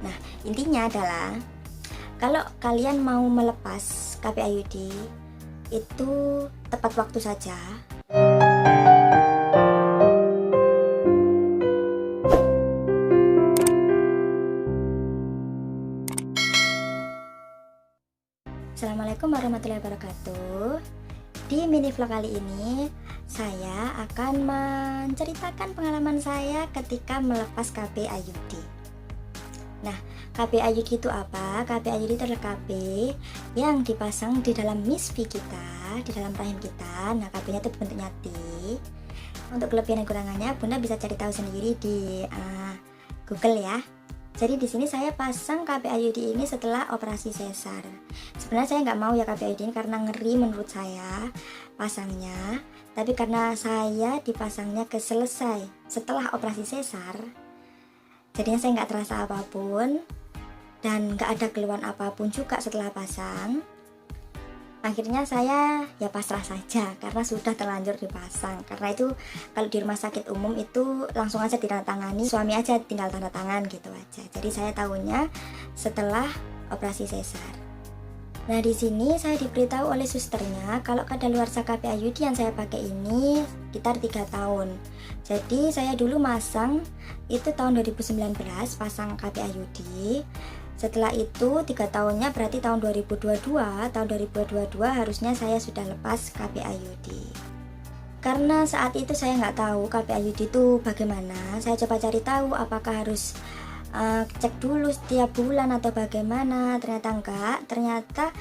Nah, intinya adalah kalau kalian mau melepas KB IUD itu tepat waktu saja. Assalamualaikum warahmatullahi wabarakatuh. Di mini vlog kali ini saya akan menceritakan pengalaman saya ketika melepas KB IUD. Nah, KB IUD itu apa? KB IUD itu adalah KB yang dipasang di dalam misfi kita, di dalam rahim kita. Nah, KB-nya itu bentuknya T. Untuk kelebihan dan kurangannya Bunda bisa cari tahu sendiri di Google ya. Jadi di sini saya pasang KB IUD ini setelah operasi sesar. Sebenarnya saya nggak mau ya KB IUD ini karena ngeri menurut saya pasangnya. Tapi karena saya dipasangnya selesai setelah operasi sesar, jadinya saya nggak terasa apapun dan nggak ada keluhan apapun juga setelah pasang. Akhirnya saya ya pasrah saja karena sudah terlanjur dipasang. Karena itu kalau di rumah sakit umum itu langsung aja ditandatangani, suami aja tinggal tanda tangan gitu aja. Jadi saya tahunya setelah operasi sesar. Nah, di sini saya diberitahu oleh susternya kalau kadaluarsa KB IUD yang saya pakai ini sekitar 3 tahun. Jadi saya dulu masang itu tahun 2019 pasang KB IUD. Setelah itu 3 tahunnya berarti tahun 2022. Tahun 2022 harusnya saya sudah lepas KB IUD. Karena saat itu saya nggak tahu KB IUD itu bagaimana. Saya coba cari tahu apakah harus cek dulu setiap bulan atau bagaimana. Ternyata enggak. Ternyata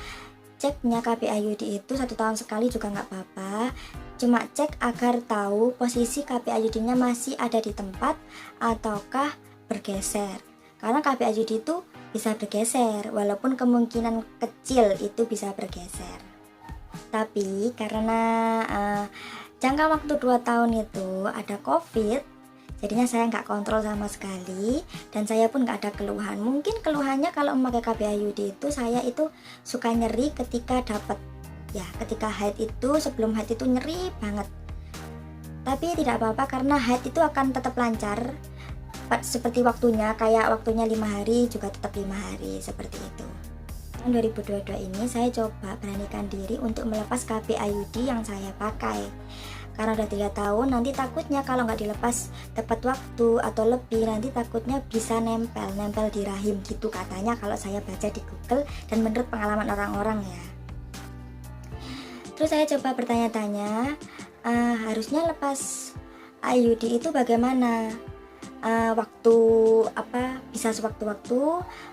ceknya KB IUD itu 1 tahun sekali juga nggak apa-apa. Cuma cek agar tahu posisi KB IUD-nya masih ada di tempat ataukah bergeser. Karena KB IUD itu bisa bergeser, walaupun kemungkinan kecil itu bisa bergeser. Tapi karena jangka waktu 2 tahun itu ada COVID, jadinya saya nggak kontrol sama sekali dan saya pun nggak ada keluhan. Mungkin keluhannya kalau memakai KB IUD itu saya itu suka nyeri ketika dapat ya, ketika haid itu, sebelum haid itu nyeri banget. Tapi tidak apa-apa karena haid itu akan tetap lancar. Seperti waktunya, kayak waktunya 5 hari juga tetap 5 hari seperti itu. Tahun 2022 ini saya coba beranikan diri untuk melepas KB IUD yang saya pakai. Karena udah 3 tahun, nanti takutnya kalau nggak dilepas tepat waktu atau lebih, nanti takutnya bisa nempel di rahim gitu katanya kalau saya baca di Google dan menurut pengalaman orang-orang ya. Terus saya coba bertanya-tanya, harusnya lepas IUD itu bagaimana? Waktu apa, bisa sewaktu-waktu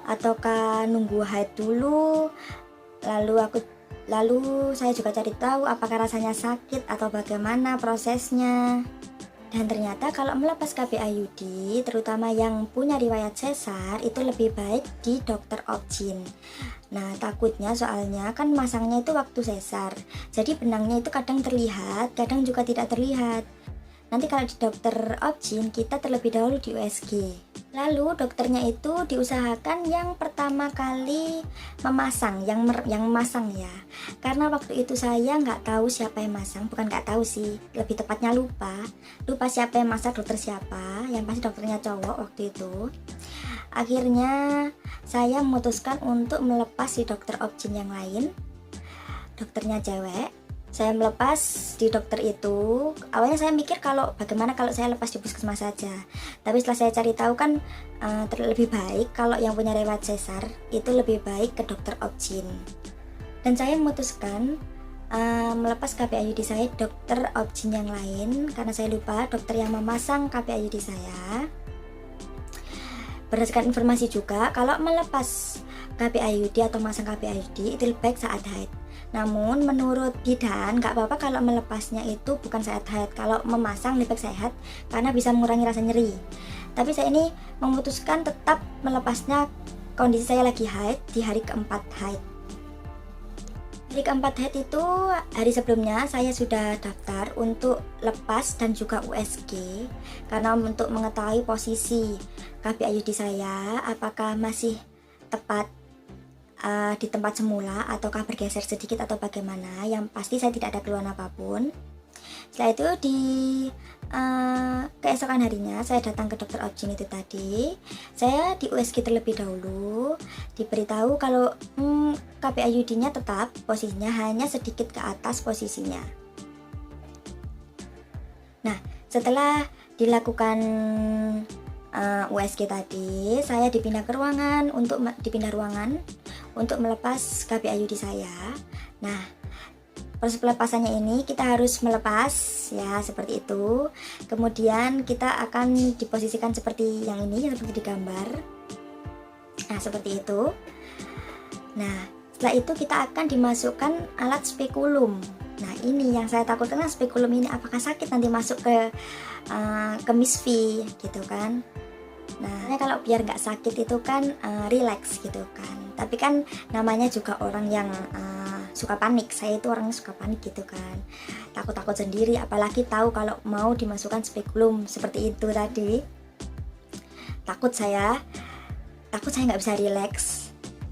ataukah nunggu haid dulu? Lalu saya juga cari tahu apakah rasanya sakit atau bagaimana prosesnya. Dan ternyata kalau melepas KB IUD, terutama yang punya riwayat sesar, itu lebih baik di dokter obgyn. Nah, takutnya soalnya kan masangnya itu waktu sesar. Jadi benangnya itu kadang terlihat, kadang juga tidak terlihat. Nanti kalau di dokter obgyn kita terlebih dahulu di USG. Lalu dokternya itu diusahakan yang pertama kali memasang, yang memasang ya. Karena waktu itu saya nggak tahu siapa yang masang, bukan nggak tahu sih, lebih tepatnya lupa siapa yang masang, dokter siapa. Yang pasti dokternya cowok waktu itu. Akhirnya saya memutuskan untuk melepas di dokter obgyn yang lain. Dokternya cewek. Saya melepas di dokter itu. Awalnya saya mikir kalau bagaimana kalau saya lepas di puskesmas saja. Tapi setelah saya cari tahu kan lebih baik kalau yang punya riwayat sesar itu lebih baik ke dokter obgyn. Dan saya memutuskan melepas KB IUD saya dokter obgyn yang lain karena saya lupa dokter yang memasang KB IUD saya. Berdasarkan informasi juga kalau melepas KB IUD atau masang KB IUD itu lebih baik saat haid. Namun menurut bidan nggak apa-apa kalau melepasnya itu bukan saat haid. Kalau memasang lebih baik saat haid karena bisa mengurangi rasa nyeri. Tapi saya ini memutuskan tetap melepasnya kondisi saya lagi haid di hari keempat haid. Hari keempat haid itu hari sebelumnya saya sudah daftar untuk lepas dan juga USG karena untuk mengetahui posisi KB IUD saya apakah masih tepat di tempat semula ataukah bergeser sedikit atau bagaimana. Yang pasti saya tidak ada keluhan apapun. Setelah itu di keesokan harinya saya datang ke dokter Objin itu tadi. Saya di USG terlebih dahulu, diberitahu kalau KPIUD-nya tetap posisinya hanya sedikit ke atas posisinya. Nah, setelah dilakukan USG tadi, saya dipindah ruangan untuk melepas KPIUD saya. Nah, proses pelepasannya ini kita harus melepas ya seperti itu. Kemudian kita akan diposisikan seperti yang ini, seperti di gambar. Nah, seperti itu. Nah, setelah itu kita akan dimasukkan alat spekulum. Nah, ini yang saya takutkan, spekulum ini apakah sakit nanti masuk ke Miss V gitu kan. Nah, kalau biar nggak sakit itu kan relax gitu kan. Tapi kan namanya juga orang yang suka panik. Saya itu orangnya suka panik gitu kan, takut-takut sendiri, apalagi tahu kalau mau dimasukkan spekulum seperti itu tadi. Takut saya nggak bisa relax,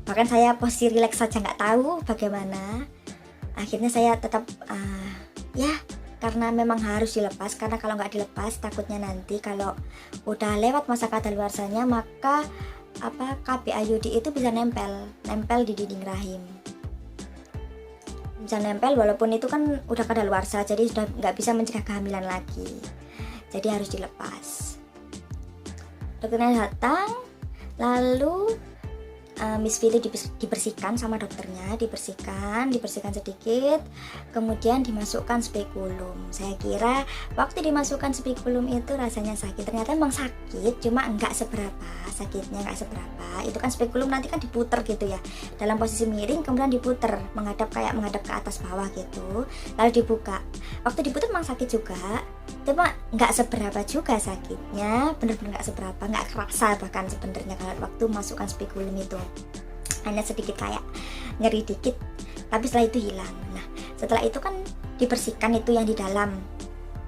bahkan saya posisi relax saja nggak tahu bagaimana. Akhirnya saya tetap ya karena memang harus dilepas, karena kalau nggak dilepas takutnya nanti kalau udah lewat masa kadaluarsanya maka KPIUD itu bisa nempel di dinding rahim, bisa nempel walaupun itu kan udah kadaluarsa, jadi sudah nggak bisa mencegah kehamilan lagi, jadi harus dilepas. Dokternya datang, lalu Miss V itu dibersihkan sama dokternya, dibersihkan sedikit, kemudian dimasukkan spekulum. Saya kira waktu dimasukkan spekulum itu rasanya sakit, ternyata emang sakit, cuma enggak seberapa, sakitnya enggak seberapa. Itu kan spekulum nanti kan diputer gitu ya, dalam posisi miring, kemudian diputer menghadap ke atas bawah gitu, lalu dibuka. Waktu diputer emang sakit juga, cuma nggak seberapa juga sakitnya, bener-bener nggak seberapa, nggak kerasa bahkan sebenarnya kalau waktu masukkan spekulum itu, hanya sedikit kayak nyeri dikit, tapi setelah itu hilang. Nah, setelah itu kan dibersihkan itu yang di dalam,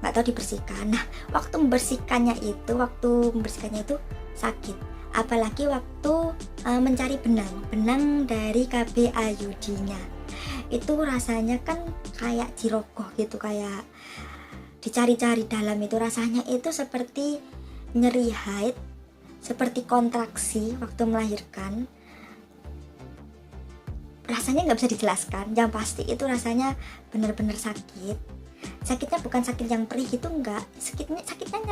nggak tahu dibersihkan. Nah, waktu membersihkannya itu sakit, apalagi waktu mencari benang dari KPIUD-nya itu rasanya kan kayak jirogoh gitu, kayak dicari-cari dalam itu, rasanya itu seperti nyeri haid, seperti kontraksi waktu melahirkan. Rasanya nggak bisa dijelaskan, yang pasti itu rasanya bener-bener sakit. Sakitnya bukan sakit yang perih gitu, enggak, sakitnya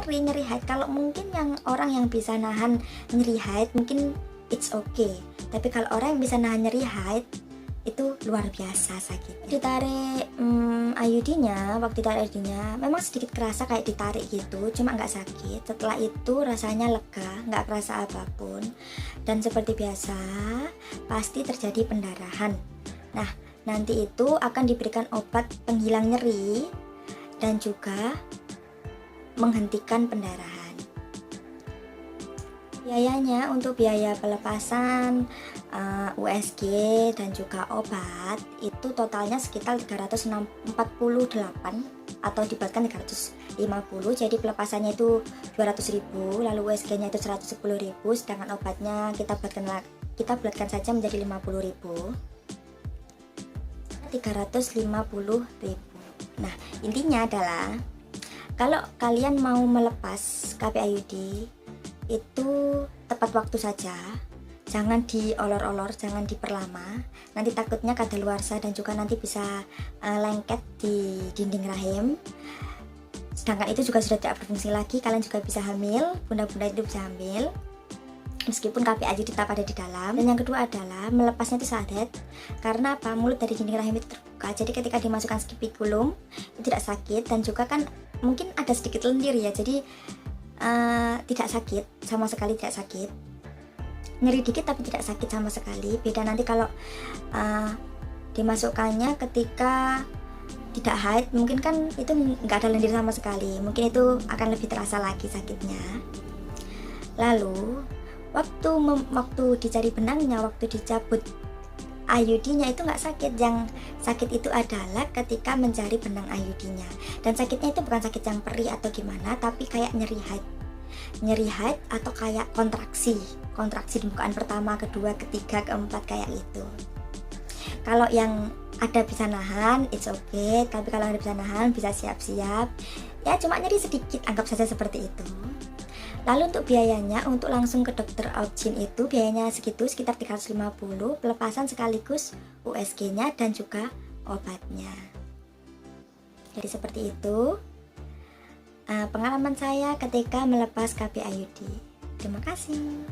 nyeri haid. Kalau mungkin yang orang yang bisa nahan nyeri haid mungkin it's okay, tapi kalau orang yang bisa nahan nyeri haid itu luar biasa sakit. Ditarik IUD-nya, waktu ditarik IUD-nya memang sedikit kerasa kayak ditarik gitu, cuma nggak sakit. Setelah itu rasanya lega, nggak kerasa apapun, dan seperti biasa pasti terjadi pendarahan. Nah, nanti itu akan diberikan obat penghilang nyeri dan juga menghentikan pendarahan. Biayanya untuk biaya pelepasan, USG dan juga obat itu totalnya sekitar 348 atau dibuatkan 350. Jadi pelepasannya itu 200.000, lalu USG-nya itu 110.000, sedangkan obatnya kita buatkan saja menjadi 50.000. 350.000. Nah, intinya adalah kalau kalian mau melepas KPIUD itu tepat waktu saja, jangan diolor-olor, jangan diperlama, nanti takutnya kadaluarsa dan juga nanti bisa lengket di dinding rahim, sedangkan itu juga sudah tidak berfungsi lagi. Kalian juga bisa hamil, bunda-bunda itu bisa hamil meskipun KPIUD tetap ada di dalam. Dan yang kedua adalah melepasnya itu sadet, karena apa, mulut dari dinding rahim itu terbuka, jadi ketika dimasukkan spekulum itu tidak sakit, dan juga kan mungkin ada sedikit lendir ya, jadi tidak sakit, sama sekali tidak sakit, nyeri dikit tapi tidak sakit sama sekali. Beda nanti kalau dimasukkannya ketika tidak haid, mungkin kan itu nggak ada lendir sama sekali, mungkin itu akan lebih terasa lagi sakitnya. Lalu waktu dicari benangnya, waktu dicabut IUD-nya itu nggak sakit, yang sakit itu adalah ketika mencari benang IUD-nya, dan sakitnya itu bukan sakit yang perih atau gimana, tapi kayak nyeri haid atau kayak kontraksi di bukaan pertama, kedua, ketiga, keempat kayak itu. Kalau yang ada bisa nahan, it's okay. Tapi kalau ada bisa nahan, bisa siap-siap. Ya cuma nyeri sedikit, anggap saja seperti itu. Lalu untuk biayanya, untuk langsung ke dokter Aujin itu biayanya segitu, sekitar 350, pelepasan sekaligus USG-nya dan juga obatnya. Jadi seperti itu pengalaman saya ketika melepas KB IUD. Terima kasih.